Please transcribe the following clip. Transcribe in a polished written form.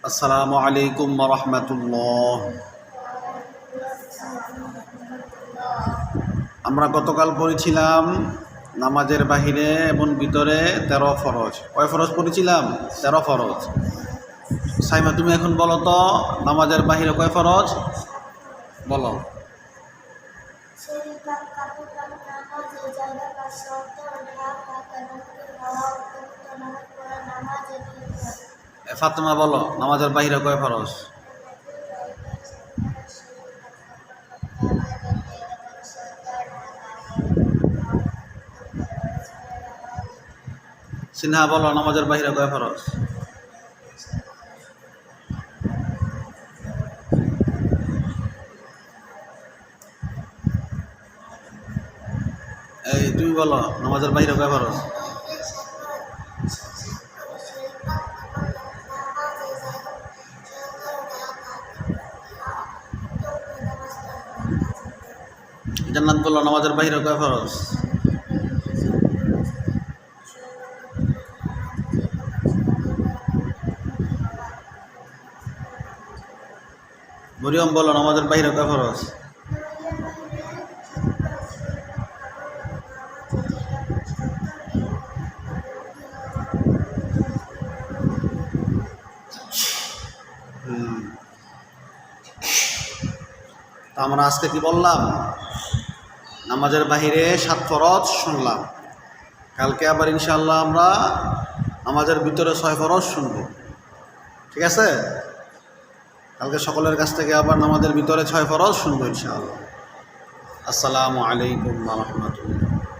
আসসালামু আলাইকুম ওয়া রাহমাতুল্লাহ। আমরা গতকাল পড়েছিলাম নামাজের বাহিরে এবং ভিতরে 13 ফরজ। কয় ফরজ পড়েছিলাম? 13 ফরজ। সাইমা, তুমি এখন বলো তো নামাজের বাহিরে কয় ফরজ বলো। ফাতেমা বলো নামাজের বাহিরে কয় ফরজ? সিনহা বলো নামাজের বাহিরে কয় ফরজ? এই তুমি বলো নামাজের বাহিরে কয় ফরজ? জান্নাত বলো নামাজের বাহিরে কয় ফরজ? মরিয়ম বলো নামাজের বাহিরে কয় ফরজ? তা আমরা আজকে কি বললাম? নামাজের বাহিরে 7 ফরজ শুনলাম। কালকে আবার ইনশাআল্লাহ আমরা নামাজের ভিতরে 6 ফরজ শুনব। ঠিক আছে? কালকে সকলের কাছ থেকে আবার নামাজের ভিতরে 6 ফরজ শুনবো ইনশাআল্লাহ। আসসালামু আলাইকুম ওয়া রাহমাতুল্লাহ।